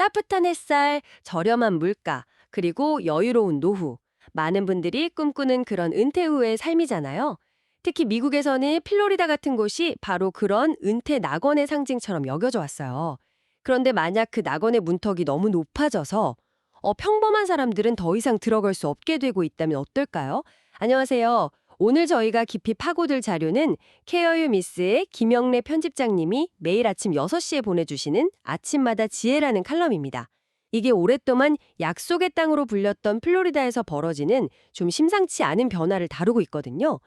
따뜻한 햇살, 저렴한 물가, 그리고 여유로운 노후. 많은 분들이 꿈꾸는 그런 은퇴 후의 삶이잖아요. 특히 미국에서는 플로리다 같은 곳이 바로 그런 은퇴 낙원의 상징처럼 여겨져 왔어요. 그런데 만약 그 낙원의 문턱이 너무 높아져서 평범한 사람들은 더 이상 들어갈 수 없게 되고 있다면 어떨까요? 안녕하세요. 오늘 저희가 깊이 파고들 자료는 케어유 미스의 김영래 편집장님이 매일 아침 6시에 보내주시는 아침마다 지혜라는 칼럼입니다. 이게 오랫동안 약속의 땅으로 불렸던 플로리다에서 벌어지는 좀 심상치 않은 변화를 다루고 있거든요.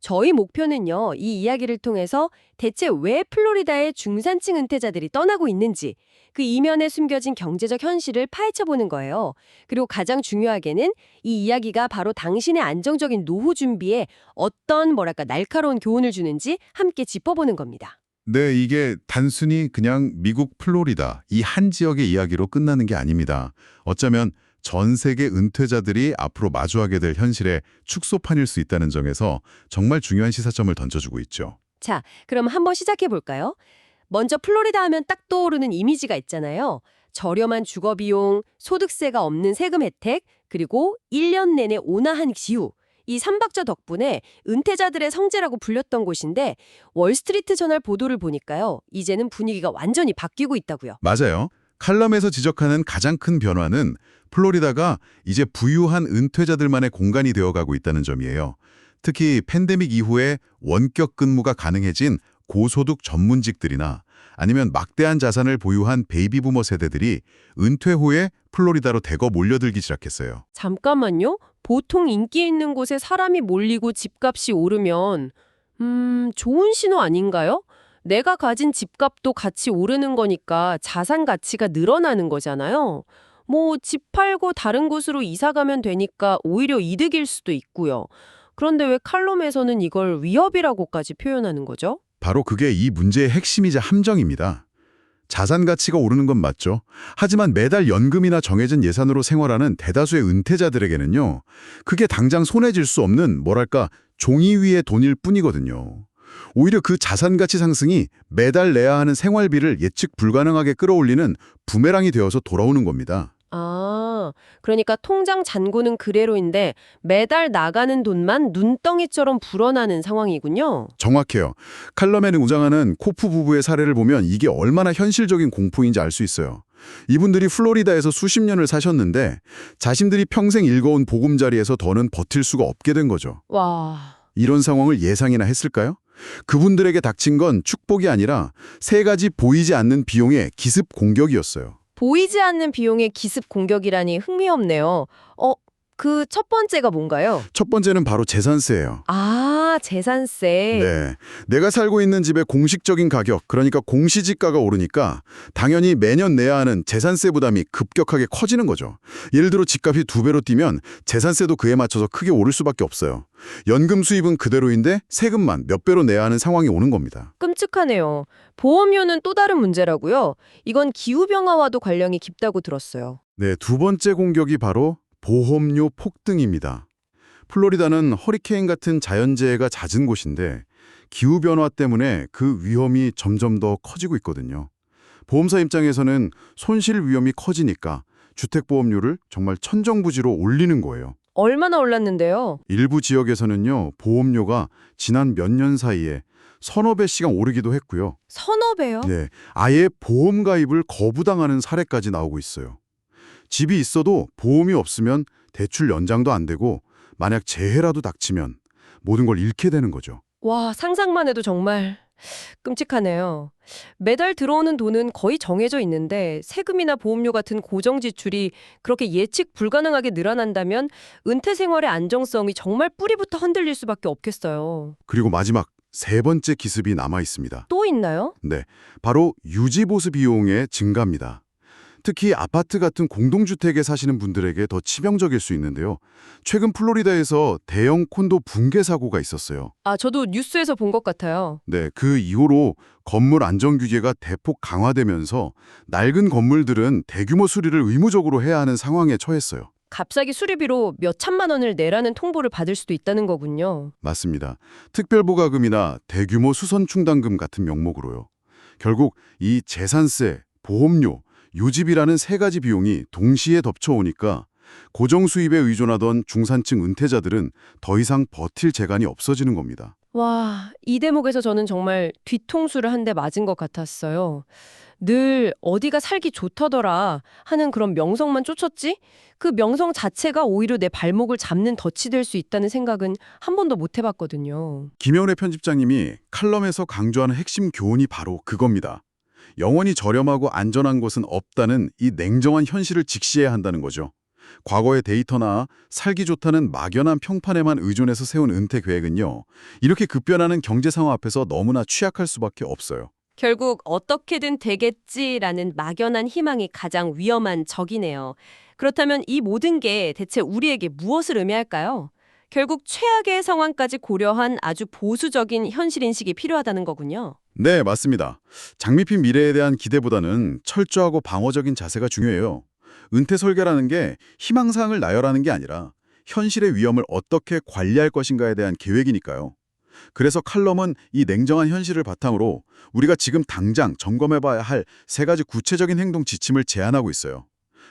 저희 목표는요, 이 이야기를 통해서 대체 왜 플로리다의 중산층 은퇴자들이 떠나고 있는지, 그 이면에 숨겨진 경제적 현실을 파헤쳐보는 거예요. 그리고 가장 중요하게는 이 이야기가 바로 당신의 안정적인 노후 준비에 어떤 날카로운 교훈을 주는지 함께 짚어보는 겁니다. 네, 이게 단순히 그냥 미국 플로리다 이 한 지역의 이야기로 끝나는 게 아닙니다. 어쩌면 전 세계 은퇴자들이 앞으로 마주하게 될 현실의 축소판일 수 있다는 점에서 정말 중요한 시사점을 던져주고 있죠. 자, 그럼 한번 시작해 볼까요? 먼저 플로리다 하면 딱 떠오르는 이미지가 있잖아요. 저렴한 주거 비용, 소득세가 없는 세금 혜택, 그리고 1년 내내 온화한 기후. 이 삼박자 덕분에 은퇴자들의 성지라고 불렸던 곳인데 월스트리트 저널 보도를 보니까요. 이제는 분위기가 완전히 바뀌고 있다고요. 맞아요. 칼럼에서 지적하는 가장 큰 변화는 플로리다가 이제 부유한 은퇴자들만의 공간이 되어가고 있다는 점이에요. 특히 팬데믹 이후에 원격 근무가 가능해진 고소득 전문직들이나 아니면 막대한 자산을 보유한 베이비부머 세대들이 은퇴 후에 플로리다로 대거 몰려들기 시작했어요. 잠깐만요. 보통 인기 있는 곳에 사람이 몰리고 집값이 오르면 좋은 신호 아닌가요? 내가 가진 집값도 같이 오르는 거니까 자산 가치가 늘어나는 거잖아요. 뭐 집 팔고 다른 곳으로 이사 가면 되니까 오히려 이득일 수도 있고요. 그런데 왜 칼럼에서는 이걸 위협이라고까지 표현하는 거죠? 바로 그게 이 문제의 핵심이자 함정입니다. 자산 가치가 오르는 건 맞죠. 하지만 매달 연금이나 정해진 예산으로 생활하는 대다수의 은퇴자들에게는요. 그게 당장 손에 쥘 수 없는 종이 위의 돈일 뿐이거든요. 오히려 그 자산 가치 상승이 매달 내야 하는 생활비를 예측 불가능하게 끌어올리는 부메랑이 되어서 돌아오는 겁니다. 아, 그러니까 통장 잔고는 그대로인데 매달 나가는 돈만 눈덩이처럼 불어나는 상황이군요. 정확해요. 칼럼에는 우장하는 코프 부부의 사례를 보면 이게 얼마나 현실적인 공포인지 알 수 있어요. 이분들이 플로리다에서 수십 년을 사셨는데 자신들이 평생 읽어온 보금자리에서 더는 버틸 수가 없게 된 거죠. 와, 이런 상황을 예상이나 했을까요? 그분들에게 닥친 건 축복이 아니라 세 가지 보이지 않는 비용의 기습 공격이었어요. 보이지 않는 비용의 기습 공격이라니 흥미롭네요. 그 첫 번째가 뭔가요? 첫 번째는 바로 재산세예요. 아, 재산세. 네, 내가 살고 있는 집의 공식적인 가격, 그러니까 공시지가가 오르니까 당연히 매년 내야 하는 재산세 부담이 급격하게 커지는 거죠. 예를 들어 집값이 2배로 뛰면 재산세도 그에 맞춰서 크게 오를 수밖에 없어요. 연금 수입은 그대로인데 세금만 몇 배로 내야 하는 상황이 오는 겁니다. 끔찍하네요. 보험료는 또 다른 문제라고요? 이건 기후변화와도 관련이 깊다고 들었어요. 네, 두 번째 공격이 바로 보험료 폭등입니다. 플로리다는 허리케인 같은 자연재해가 잦은 곳인데 기후변화 때문에 그 위험이 점점 더 커지고 있거든요. 보험사 입장에서는 손실 위험이 커지니까 주택보험료를 정말 천정부지로 올리는 거예요. 얼마나 올랐는데요? 일부 지역에서는요, 보험료가 지난 몇 년 사이에 서너 배씩 오르기도 했고요. 서너 배요? 네, 아예 보험 가입을 거부당하는 사례까지 나오고 있어요. 집이 있어도 보험이 없으면 대출 연장도 안 되고 만약 재해라도 닥치면 모든 걸 잃게 되는 거죠. 와, 상상만 해도 정말 끔찍하네요. 매달 들어오는 돈은 거의 정해져 있는데 세금이나 보험료 같은 고정 지출이 그렇게 예측 불가능하게 늘어난다면 은퇴 생활의 안정성이 정말 뿌리부터 흔들릴 수밖에 없겠어요. 그리고 마지막 세 번째 기습이 남아 있습니다. 또 있나요? 네, 바로 유지보수 비용의 증가입니다. 특히 아파트 같은 공동주택에 사시는 분들에게 더 치명적일 수 있는데요. 최근 플로리다에서 대형 콘도 붕괴 사고가 있었어요. 아, 저도 뉴스에서 본 것 같아요. 네, 그 이후로 건물 안전 규제가 대폭 강화되면서 낡은 건물들은 대규모 수리를 의무적으로 해야 하는 상황에 처했어요. 갑자기 수리비로 몇 천만 원을 내라는 통보를 받을 수도 있다는 거군요. 맞습니다. 특별보가금이나 대규모 수선충당금 같은 명목으로요. 결국 이 재산세, 보험료, 요집이라는 세 가지 비용이 동시에 덮쳐오니까 고정 수입에 의존하던 중산층 은퇴자들은 더 이상 버틸 재간이 없어지는 겁니다. 와, 이 대목에서 저는 정말 뒤통수를 한 대 맞은 것 같았어요. 늘 어디가 살기 좋더더라 하는 그런 명성만 쫓았지? 그 명성 자체가 오히려 내 발목을 잡는 덫이 될 수 있다는 생각은 한 번도 못 해봤거든요. 김현애 편집장님이 칼럼에서 강조하는 핵심 교훈이 바로 그겁니다. 영원히 저렴하고 안전한 곳은 없다는 이 냉정한 현실을 직시해야 한다는 거죠. 과거의 데이터나 살기 좋다는 막연한 평판에만 의존해서 세운 은퇴 계획은요, 이렇게 급변하는 경제 상황 앞에서 너무나 취약할 수밖에 없어요. 결국 어떻게든 되겠지라는 막연한 희망이 가장 위험한 적이네요. 그렇다면 이 모든 게 대체 우리에게 무엇을 의미할까요? 결국 최악의 상황까지 고려한 아주 보수적인 현실인식이 필요하다는 거군요. 네, 맞습니다. 장밋빛 미래에 대한 기대보다는 철저하고 방어적인 자세가 중요해요. 은퇴 설계라는 게 희망사항을 나열하는 게 아니라 현실의 위험을 어떻게 관리할 것인가에 대한 계획이니까요. 그래서 칼럼은 이 냉정한 현실을 바탕으로 우리가 지금 당장 점검해봐야 할 세 가지 구체적인 행동 지침을 제안하고 있어요.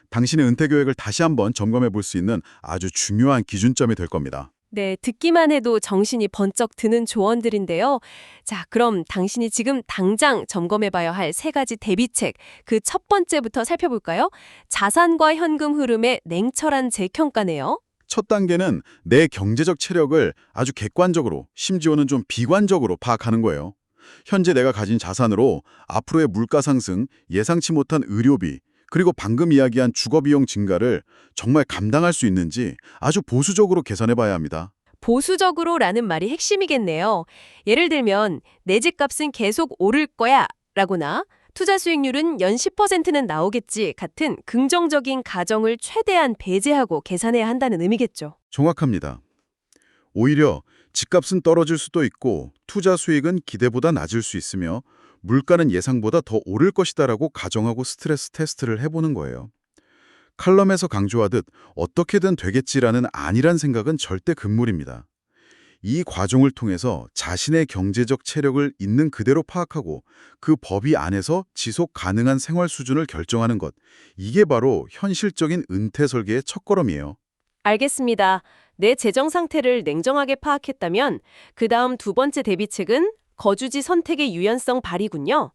당신의 은퇴 계획을 다시 한번 점검해 볼 수 있는 아주 중요한 기준점이 될 겁니다. 네, 듣기만 해도 정신이 번쩍 드는 조언들인데요. 자, 그럼 당신이 지금 당장 점검해봐야 할 세 가지 대비책, 그 첫 번째부터 살펴볼까요? 자산과 현금 흐름의 냉철한 재평가네요. 첫 단계는 내 경제적 체력을 아주 객관적으로, 심지어는 좀 비관적으로 파악하는 거예요. 현재 내가 가진 자산으로 앞으로의 물가 상승, 예상치 못한 의료비, 그리고 방금 이야기한 주거비용 증가를 정말 감당할 수 있는지 아주 보수적으로 계산해 봐야 합니다. 보수적으로라는 말이 핵심이겠네요. 예를 들면 내 집값은 계속 오를 거야 라거나 투자 수익률은 연 10%는 나오겠지 같은 긍정적인 가정을 최대한 배제하고 계산해야 한다는 의미겠죠. 정확합니다. 오히려 집값은 떨어질 수도 있고 투자 수익은 기대보다 낮을 수 있으며 물가는 예상보다 더 오를 것이다라고 가정하고 스트레스 테스트를 해보는 거예요. 칼럼에서 강조하듯 어떻게든 되겠지라는 안일한 생각은 절대 금물입니다. 이 과정을 통해서 자신의 경제적 체력을 있는 그대로 파악하고 그 범위 안에서 지속 가능한 생활 수준을 결정하는 것. 이게 바로 현실적인 은퇴 설계의 첫걸음이에요. 알겠습니다. 내 재정 상태를 냉정하게 파악했다면 그 다음 두 번째 대비책은 거주지 선택의 유연성 발휘군요.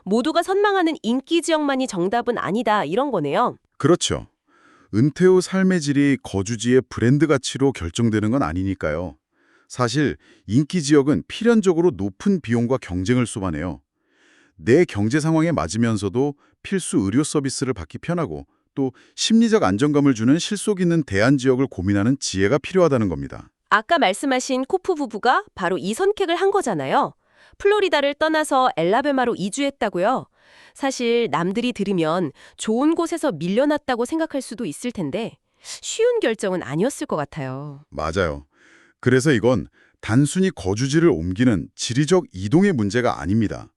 모두가 선망하는 인기 지역만이 정답은 아니다 이런 거네요. 그렇죠. 은퇴 후 삶의 질이 거주지의 브랜드 가치로 결정되는 건 아니니까요. 사실 인기 지역은 필연적으로 높은 비용과 경쟁을 쏘아내요. 내 경제 상황에 맞으면서도 필수 의료 서비스를 받기 편하고 또 심리적 안정감을 주는 실속 있는 대안 지역을 고민하는 지혜가 필요하다는 겁니다. 아까 말씀하신 코프 부부가 바로 이 선택을 한 거잖아요. 플로리다를 떠나서 엘라베마로 이주했다고요. 사실 남들이 들으면 좋은 곳에서 밀려났다고 생각할 수도 있을 텐데 쉬운 결정은 아니었을 것 같아요. 맞아요. 그래서 이건 단순히 거주지를 옮기는 지리적 이동의 문제가 아닙니다.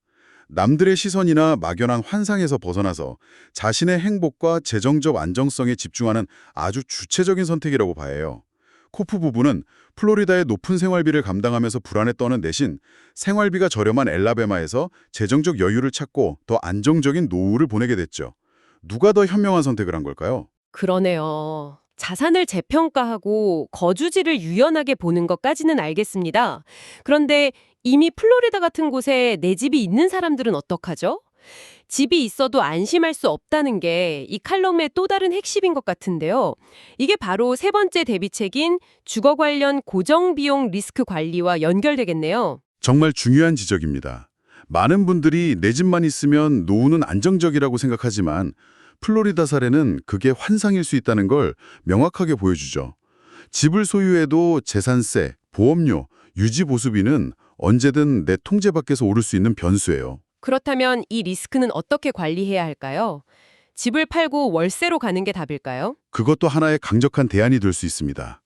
남들의 시선이나 막연한 환상에서 벗어나서 자신의 행복과 재정적 안정성에 집중하는 아주 주체적인 선택이라고 봐야 해요. 코프 부부는 플로리다의 높은 생활비를 감당하면서 불안에 떠는 대신 생활비가 저렴한 엘라베마에서 재정적 여유를 찾고 더 안정적인 노후를 보내게 됐죠. 누가 더 현명한 선택을 한 걸까요? 그러네요. 자산을 재평가하고 거주지를 유연하게 보는 것까지는 알겠습니다. 그런데 이미 플로리다 같은 곳에 내 집이 있는 사람들은 어떡하죠? 집이 있어도 안심할 수 없다는 게 이 칼럼의 또 다른 핵심인 것 같은데요. 이게 바로 세 번째 대비책인 주거 관련 고정비용 리스크 관리와 연결되겠네요. 정말 중요한 지적입니다. 많은 분들이 내 집만 있으면 노후는 안정적이라고 생각하지만 플로리다 사례는 그게 환상일 수 있다는 걸 명확하게 보여주죠. 집을 소유해도 재산세, 보험료, 유지보수비는 언제든 내 통제 밖에서 오를 수 있는 변수예요. 그렇다면 이 리스크는 어떻게 관리해야 할까요? 집을 팔고 월세로 가는 게 답일까요? 그것도 하나의 강력한 대안이 될 수 있습니다.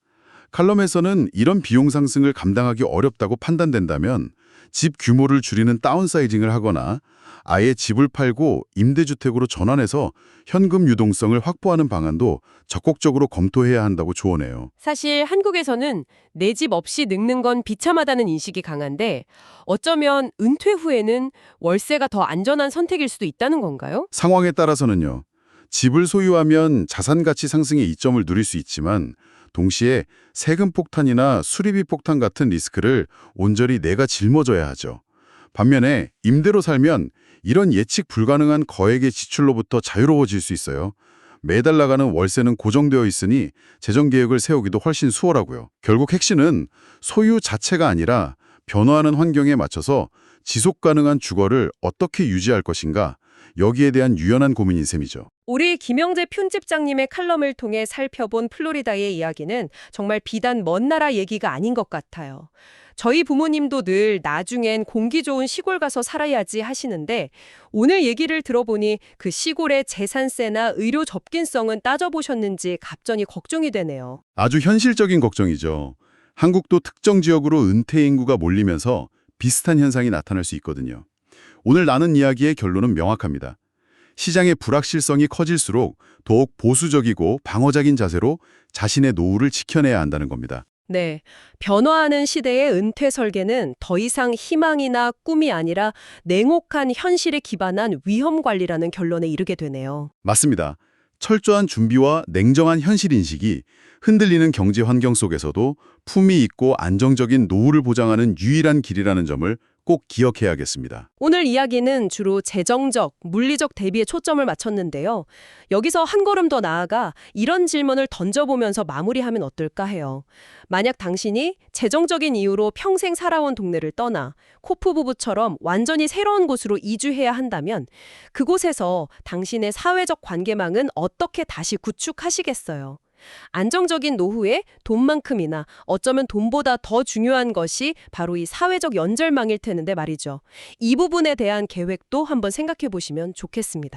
칼럼에서는 이런 비용 상승을 감당하기 어렵다고 판단된다면 집 규모를 줄이는 다운사이징을 하거나 아예 집을 팔고 임대주택으로 전환해서 현금 유동성을 확보하는 방안도 적극적으로 검토해야 한다고 조언해요. 사실 한국에서는 내 집 없이 늙는 건 비참하다는 인식이 강한데 어쩌면 은퇴 후에는 월세가 더 안전한 선택일 수도 있다는 건가요? 상황에 따라서는요. 집을 소유하면 자산 가치 상승의 이점을 누릴 수 있지만 동시에 세금 폭탄이나 수리비 폭탄 같은 리스크를 온전히 내가 짊어져야 하죠. 반면에 임대로 살면 이런 예측 불가능한 거액의 지출로부터 자유로워질 수 있어요. 매달 나가는 월세는 고정되어 있으니 재정 계획을 세우기도 훨씬 수월하고요. 결국 핵심은 소유 자체가 아니라 변화하는 환경에 맞춰서 지속 가능한 주거를 어떻게 유지할 것인가, 여기에 대한 유연한 고민인 셈이죠. 우리 김영재 편집장님의 칼럼을 통해 살펴본 플로리다의 이야기는 정말 비단 먼 나라 얘기가 아닌 것 같아요. 저희 부모님도 늘 나중엔 공기 좋은 시골 가서 살아야지 하시는데 오늘 얘기를 들어보니 그 시골의 재산세나 의료 접근성은 따져보셨는지 갑자기 걱정이 되네요. 아주 현실적인 걱정이죠. 한국도 특정 지역으로 은퇴 인구가 몰리면서 비슷한 현상이 나타날 수 있거든요. 오늘 나눈 이야기의 결론은 명확합니다. 시장의 불확실성이 커질수록 더욱 보수적이고 방어적인 자세로 자신의 노후를 지켜내야 한다는 겁니다. 네, 변화하는 시대의 은퇴 설계는 더 이상 희망이나 꿈이 아니라 냉혹한 현실에 기반한 위험 관리라는 결론에 이르게 되네요. 맞습니다. 철저한 준비와 냉정한 현실 인식이 흔들리는 경제 환경 속에서도 품위 있고 안정적인 노후를 보장하는 유일한 길이라는 점을 꼭 기억해야겠습니다. 오늘 이야기는 주로 재정적, 물리적 대비에 초점을 맞췄는데요. 여기서 한 걸음 더 나아가 이런 질문을 던져보면서 마무리하면 어떨까 해요. 만약 당신이 재정적인 이유로 평생 살아온 동네를 떠나 코프 부부처럼 완전히 새로운 곳으로 이주해야 한다면 그곳에서 당신의 사회적 관계망은 어떻게 다시 구축하시겠어요? 안정적인 노후에 돈만큼이나 어쩌면 돈보다 더 중요한 것이 바로 이 사회적 연결망일 테는데 말이죠. 이 부분에 대한 계획도 한번 생각해 보시면 좋겠습니다.